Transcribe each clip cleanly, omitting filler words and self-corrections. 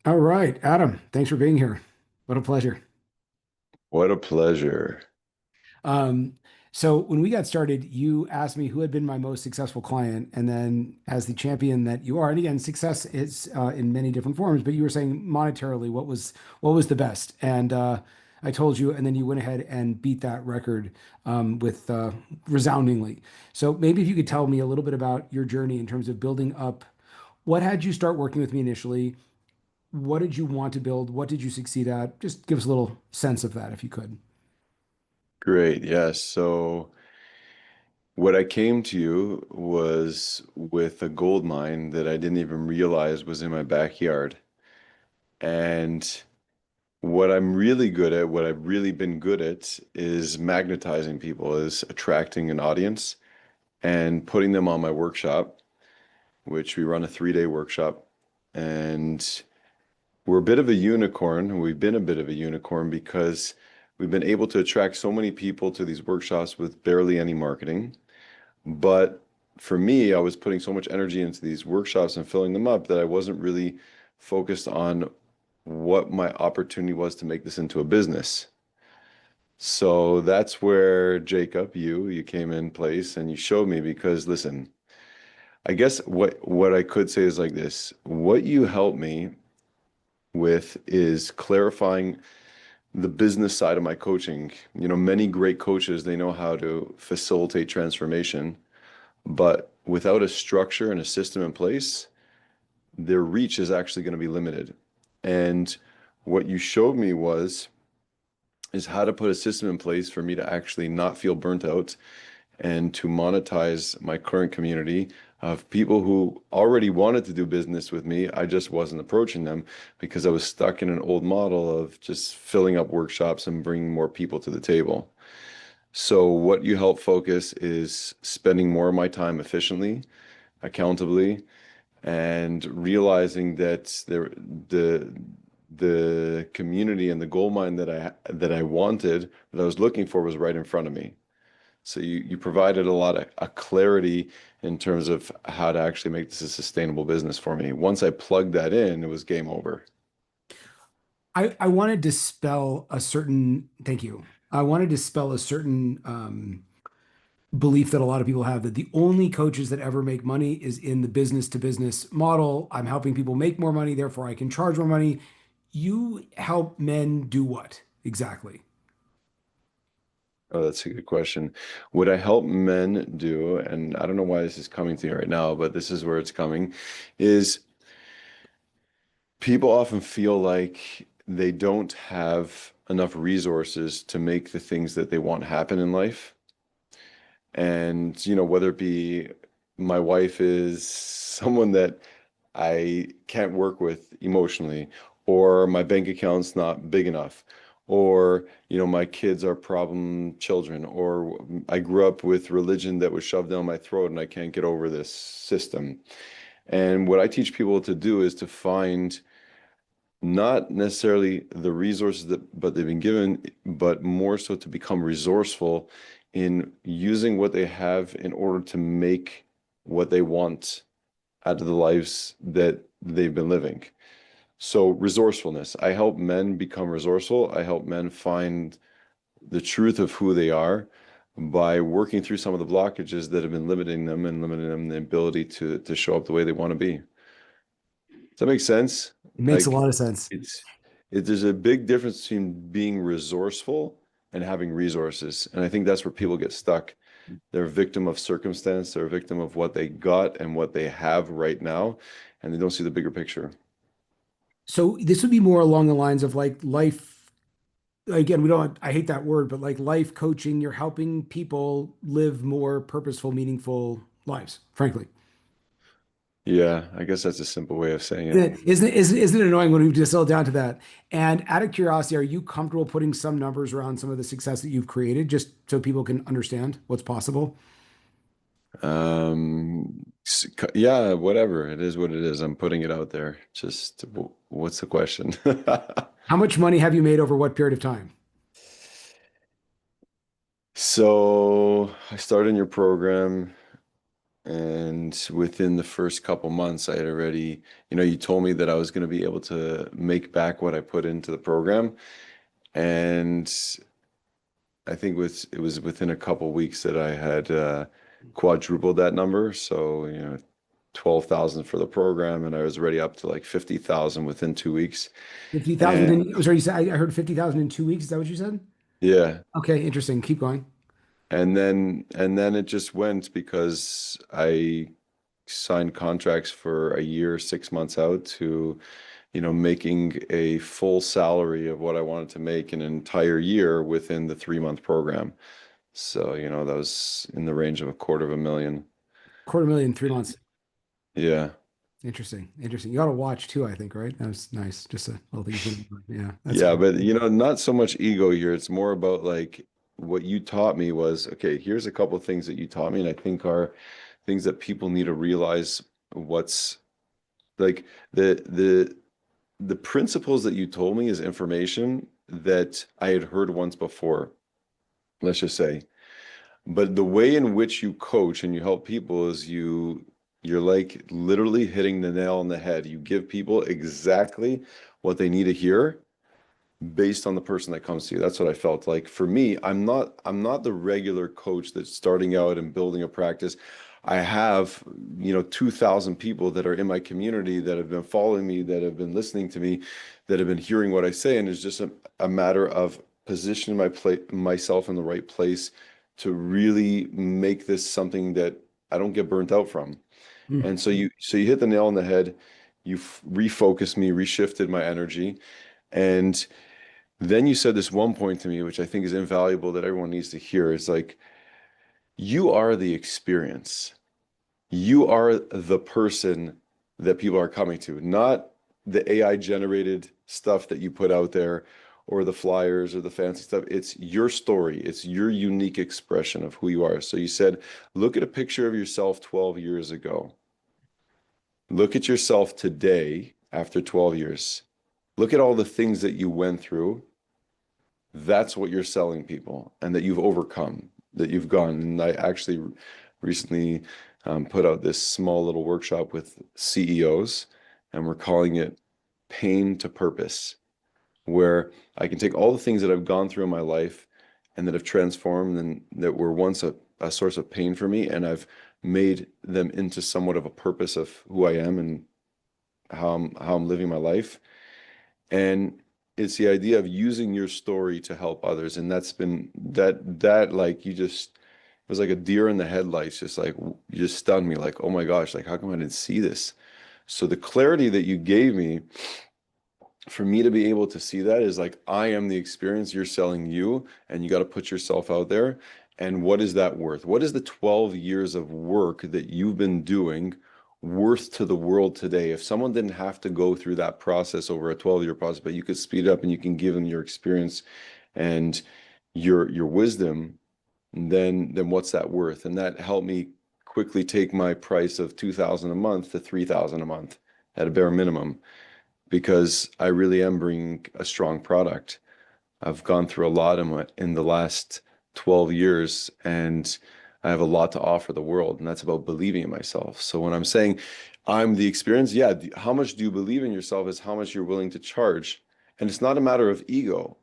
All right, Adam, thanks for being here. What a pleasure. What a pleasure. Um, so when we got started, you asked me who had been my most successful client, and then as the champion that you are, and again, success is in many different forms, but you were saying monetarily, what was the best? And I told you, and then you went ahead and beat that record with resoundingly. So maybe if you could tell me a little bit about your journey in terms of building up. What had you start working with me initially? What did you want to build? What did you succeed at? Just give us a little sense of that if you could. Great. Yes. So, what I came to you was with a gold mine that I didn't even realize was in my backyard. And what I'm really good at, what I've really been good at, is magnetizing people, is attracting an audience and putting them on my workshop, which we run a 3-day workshop. And we're a bit of a unicorn, and we've been a bit of a unicorn because we've been able to attract so many people to these workshops with barely any marketing. But for me, I was putting so much energy into these workshops and filling them up that I wasn't really focused on what my opportunity was to make this into a business. So that's where Jacob, you came in place and you showed me because listen, I guess what I could say is like this. What you helped me with is clarifying the business side of my coaching. You know, many great coaches, they know how to facilitate transformation, but without a structure and a system in place, their reach is actually going to be limited. And what you showed me is how to put a system in place for me to actually not feel burnt out and to monetize my current community of people who already wanted to do business with me. I just wasn't approaching them because I was stuck in an old model of just filling up workshops and bringing more people to the table. So, what you help focus is spending more of my time efficiently, accountably, and realizing that the community and the gold mine that I wanted, that I was looking for, was right in front of me. So you provided a lot of a clarity in terms of how to actually make this a sustainable business for me. Once I plugged that in, it was game over. I want to dispel a certain, thank you. I want to dispel a certain belief that a lot of people have that the only coaches that ever make money is in the business to business model. I'm helping people make more money, therefore I can charge more money. You help men do what exactly? Oh, that's a good question. Would I help men do, and I don't know why this is coming to me right now, but this is where it's coming, is people often feel like they don't have enough resources to make the things that they want happen in life. And, you know, whether it be my wife is someone that I can't work with emotionally, or my bank account's not big enough, or, you know, my kids are problem children, or I grew up with religion that was shoved down my throat and I can't get over this system. And what I teach people to do is to find not necessarily the resources that but they've been given, but more so to become resourceful in using what they have in order to make what they want out of the lives that they've been living. So resourcefulness. I help men become resourceful. I help men find the truth of who they are by working through some of the blockages that have been limiting them and limiting them the ability to show up the way they want to be. Does that make sense? It makes a Like lot of sense. it's there's a big difference between being resourceful and having resources. And I think that's where people get stuck. They're a victim of circumstance, they're a victim of what they got and what they have right now, and they don't see the bigger picture. So this would be more along the lines of like life. Again, we don't, I hate that word, but like life coaching, you're helping people live more purposeful, meaningful lives, frankly. Yeah, I guess that's a simple way of saying it. Isn't it annoying when we distill it down to that? And out of curiosity, are you comfortable putting some numbers around some of the success that you've created just so people can understand what's possible? Yeah, whatever. It is what it is. I'm putting it out there. Just what's the question? How much money have you made over what period of time? So I started in your program And within the first couple months, I had already, you told me that I was going to be able to make back what I put into the program. And I think it was within a couple weeks that I had quadrupled that number. So, 12,000 for the program, and I was already up to like 50,000 within 2 weeks. 50,000 And in, sorry, you said, I heard 50,000 in 2 weeks. Is that what you said? yeah, Okay, interesting. Keep going. and then it just went because I signed contracts for a year, 6 months out to, making a full salary of what I wanted to make in an entire year within the 3-month program. So, that was in the range of 250,000. Quarter million, 3 months. Yeah. Interesting. Interesting. You ought to watch too, I think, right? That was nice. Just a little thing you put in. Yeah, that's Yeah, cool. but not so much ego here. It's more about like what you taught me was, okay, here's a couple of things that you taught me, and I think are things that people need to realize what's like the the principles that you told me is information that I had heard once before, let's just say. But the way in which you coach and you help people is you're like literally hitting the nail on the head. You give people exactly what they need to hear based on the person that comes to you. That's what I felt like. For me, I'm not the regular coach that's starting out and building a practice. I have, 2,000 people that are in my community that have been following me, that have been listening to me, that have been hearing what I say, and it's just a matter of positioning myself in the right place to really make this something that I don't get burnt out from. Mm. And so you hit the nail on the head. You refocused me, reshifted my energy, and then you said this one point to me, which I think is invaluable that everyone needs to hear. It's like, you are the experience. You are the person that people are coming to, not the AI generated stuff that you put out there or the flyers or the fancy stuff. It's your story. It's your unique expression of who you are. So you said, look at a picture of yourself 12 years ago. Look at yourself today after 12 years. Look at all the things that you went through. That's what you're selling people, and that you've overcome, that you've gone. And I actually recently put out this small little workshop with CEOs, and we're calling it Pain to Purpose, where I can take all the things that I've gone through in my life and that have transformed and that were once a source of pain for me, and I've made them into somewhat of a purpose of who I am and how I'm living my life. And it's the idea of using your story to help others. And that's been that like you just it was like a deer in the headlights, just like you just stunned me, like, oh my gosh, like how come I didn't see this? So the clarity that you gave me for me to be able to see that is like, I am the experience, you're selling you, and you got to put yourself out there. And what is that worth? What is the 12 years of work that you've been doing worth to the world today? If someone didn't have to go through that process over a 12-year process, but you could speed it up and you can give them your experience and your wisdom, then what's that worth? And that helped me quickly take my price of 2,000 a month to 3,000 a month at a bare minimum, because I really am bringing a strong product. I've gone through a lot in the last 12 years, and I have a lot to offer the world, and that's about believing in myself. So when I'm saying I'm the experience, yeah, how much do you believe in yourself is how much you're willing to charge. And it's not a matter of ego.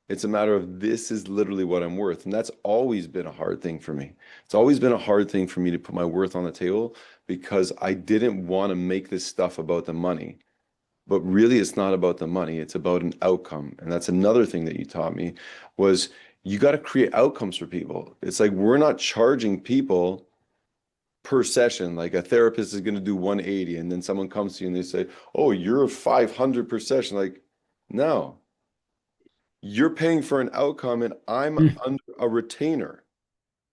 It's a matter of this is literally what I'm worth. And that's always been a hard thing for me. It's always been a hard thing for me to put my worth on the table because I didn't want to make this stuff about the money. But really, it's not about the money. It's about an outcome. And that's another thing that you taught me was you got to create outcomes for people. It's like we're not charging people per session. Like a therapist is going to do 180, and then someone comes to you and they say, "Oh, you're 500 per session." Like, no, you're paying for an outcome, and I'm Mm. under a retainer.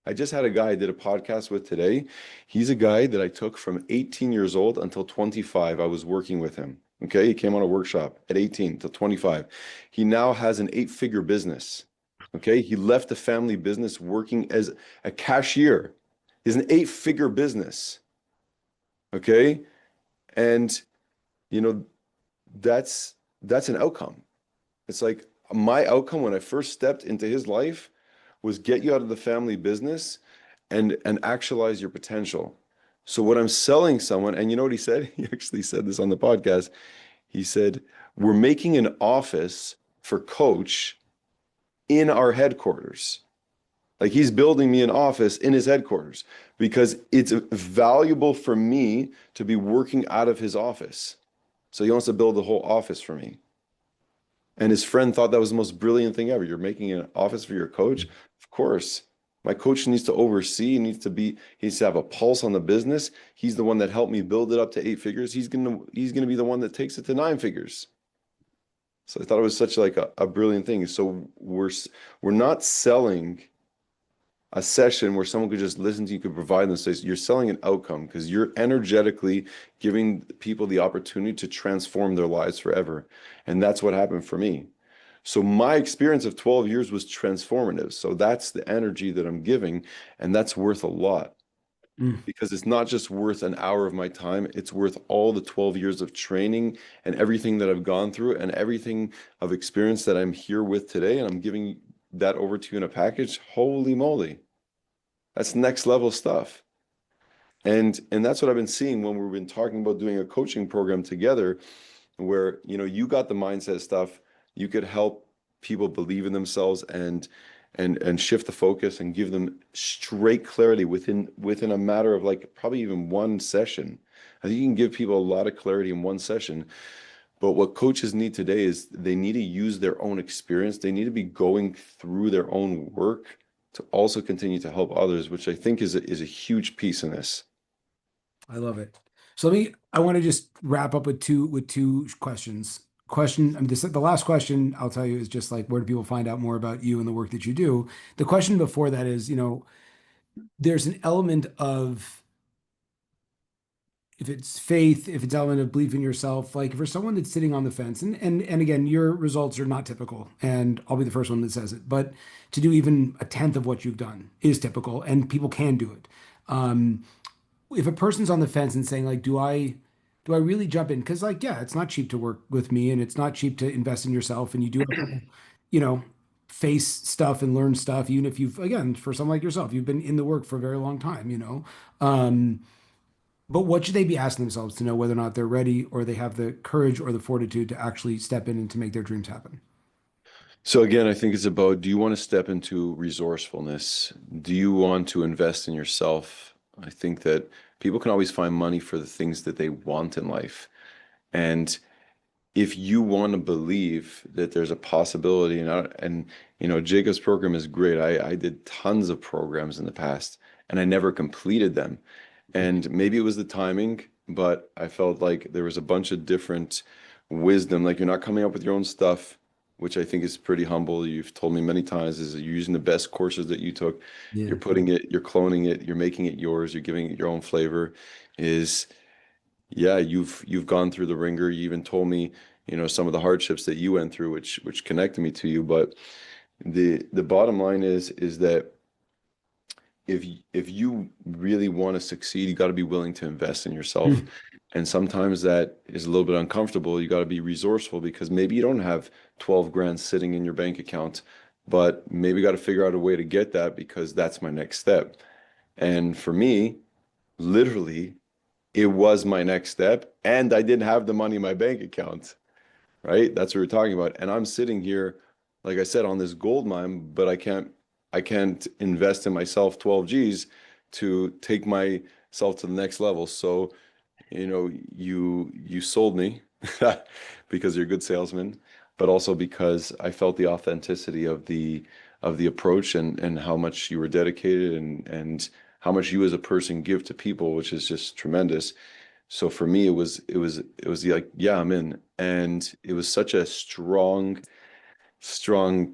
I just had a guy I did a podcast with today. He's a guy that I took from 18 years old until 25. I was working with him. Okay. He came on a workshop at 18 to 25. He now has an 8-figure business. Okay. He left the family business working as a cashier. He's an 8-figure business. Okay. And, you know, that's an outcome. It's like my outcome when I first stepped into his life was get you out of the family business and actualize your potential. So what I'm selling someone, and you know what he said? He actually said this on the podcast. He said, we're making an office for Coach in our headquarters. Like he's building me an office in his headquarters because it's valuable for me to be working out of his office. So he wants to build the whole office for me. And his friend thought that was the most brilliant thing ever. You're making an office for your coach? Of course. My coach needs to oversee, he needs to have a pulse on the business. He's the one that helped me build it up to 8 figures. He's gonna be the one that takes it to 9 figures. So I thought it was such like a brilliant thing. So we're not selling a session where someone could just listen to you, could provide them. So you're selling an outcome because you're energetically giving people the opportunity to transform their lives forever. And that's what happened for me. So my experience of 12 years was transformative. So that's the energy that I'm giving, and that's worth a lot Mm. because it's not just worth an hour of my time, it's worth all the 12 years of training and everything that I've gone through and everything of experience that I'm here with today. And I'm giving that over to you in a package. Holy moly. That's next level stuff. And that's what I've been seeing when we've been talking about doing a coaching program together where, you got the mindset stuff, you could help people believe in themselves and shift the focus and give them straight clarity within a matter of like probably even one session. I think you can give people a lot of clarity in one session. But what coaches need today is they need to use their own experience. They need to be going through their own work to also continue to help others, which I think is a huge piece in this. I love it. So I want to just wrap up with two questions. Question, I mean, the last question I'll tell you is just like, where do people find out more about you and the work that you do? The question before that is, there's an element of, if it's faith, if it's element of belief in yourself, like for someone that's sitting on the fence, and again, your results are not typical, and I'll be the first one that says it, but to do even a tenth of what you've done is typical, and people can do it. If a person's on the fence and saying like, do I really jump in? Because like, yeah, it's not cheap to work with me, and it's not cheap to invest in yourself, and you do have to, you know, face stuff and learn stuff, even if you've, again, for someone like yourself, you've been in the work for a very long time. Um, but what should they be asking themselves to know whether or not they're ready or they have the courage or the fortitude to actually step in and to make their dreams happen? So again, I think it's about, do you want to step into resourcefulness? Do you want to invest in yourself? I think that people can always find money for the things that they want in life. And if you want to believe that there's a possibility, Jacob's program is great. I did tons of programs in the past and I never completed them. And maybe it was the timing, but I felt like there was a bunch of different wisdom. Like you're not coming up with your own stuff, which I think is pretty humble. You've told me many times is that you're using the best courses that you took. Yeah. You're cloning it, you're making it yours, you're giving it your own flavor. Is Yeah, you've gone through the ringer. You even told me, some of the hardships that you went through, which connected me to you. But the bottom line is that if you really want to succeed, you got to be willing to invest in yourself. Mm. And sometimes that is a little bit uncomfortable. You got to be resourceful because maybe you don't have 12 grand sitting in your bank account, but maybe you got to figure out a way to get that because that's my next step. And for me, literally, it was my next step, and I didn't have the money in my bank account, right? That's what we're talking about. And I'm sitting here, like I said, on this gold mine, but I can't invest in myself 12 G's to take myself to the next level. So, you sold me because you're a good salesman, but also because I felt the authenticity of the approach and how much you were dedicated and how much you as a person give to people, which is just tremendous. So for me, it was like, yeah, I'm in. And it was such a strong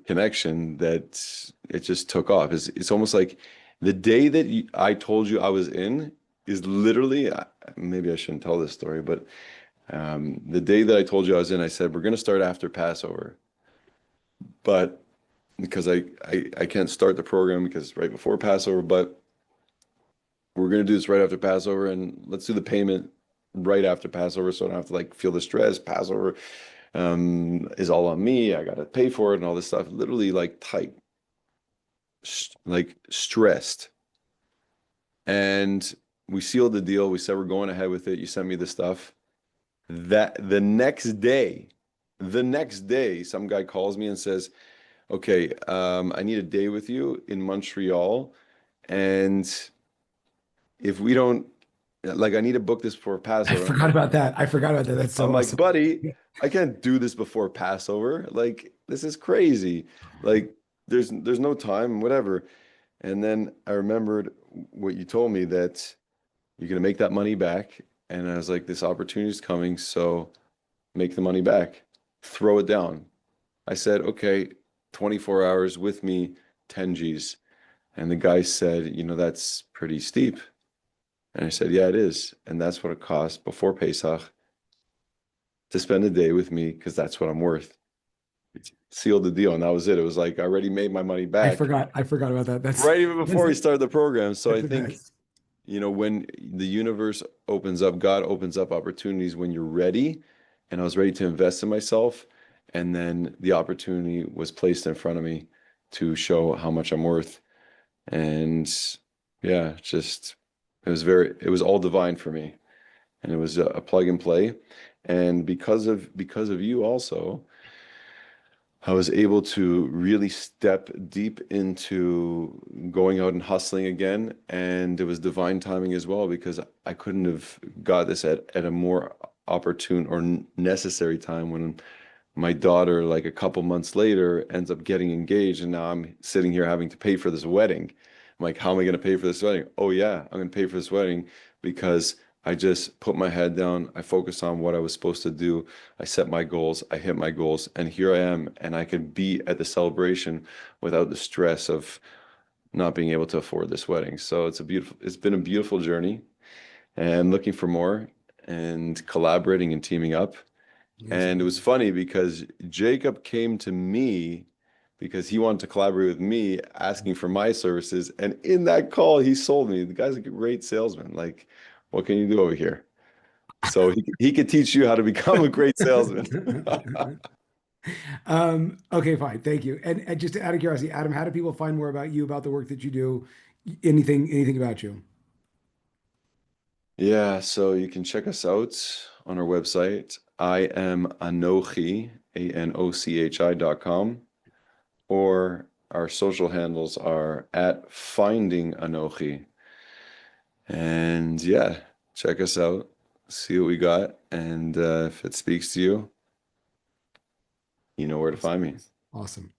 connection that it just took off. It's almost like the day that I told you I was in is literally, maybe I shouldn't tell this story, but the day that I told you I was in, I said, we're going to start after Passover. But because I can't start the program because it's right before Passover, but we're going to do this right after Passover and let's do the payment right after Passover so I don't have to like feel the stress. Passover is all on me. I got to pay for it and all this stuff. Literally like like stressed. And we sealed the deal. We said we're going ahead with it. You sent me the stuff. That the next day, some guy calls me and says, "Okay, I need a day with you in Montreal, and if we don't, like, I need to book this before I Passover." And forgot about that. I forgot about that. That's I'm so like, awesome. buddy, I can't do this before Passover. Like, this is crazy. Like, there's no time, whatever. And then I remembered what you told me, that you're gonna make that money back. And I was like, this opportunity is coming, so make the money back. Throw it down. I said, okay, 24 hours with me, 10 G's. And the guy said, that's pretty steep. And I said, yeah, it is. And that's what it costs before Pesach to spend a day with me, because that's what I'm worth. Sealed the deal, and that was it. It was like I already made my money I back forgot. I forgot about that. right even before we started the program. So That's I the think, best. when the universe opens up, God opens up opportunities when you're ready. And I was ready to invest in myself. And then the opportunity was placed in front of me to show how much I'm worth. And yeah, it was all divine for me. And it was a plug and play. And because of you also, I was able to really step deep into going out and hustling again. And it was divine timing as well, because I couldn't have got this at a more opportune or necessary time, when my daughter, like a couple months later, ends up getting engaged. And now I'm sitting here having to pay for this wedding. I'm like, how am I going to pay for this wedding? Oh, yeah, I'm going to pay for this wedding because I just put my head down. I focused on what I was supposed to do. I set my goals. I hit my goals. And here I am. And I could be at the celebration without the stress of not being able to afford this wedding. So it's been a beautiful journey, and looking for more, and collaborating and teaming up. And it was Amazing. funny because Jacob came to me because he wanted to collaborate with me, asking for my services. And in that call, he sold me. The guy's a great salesman. Like, what can you do over here? So he could teach you how to become a great salesman. Okay, fine. Thank you. And just out of curiosity, Adam, how do people find more about you, about the work that you do? Anything about you? Yeah, so you can check us out on our website. I am Anochi, ANOCHI.com, or our social handles are at Finding Anochi. And yeah, check us out, see what we got. And if it speaks to you, you know where to Awesome. find me. Awesome.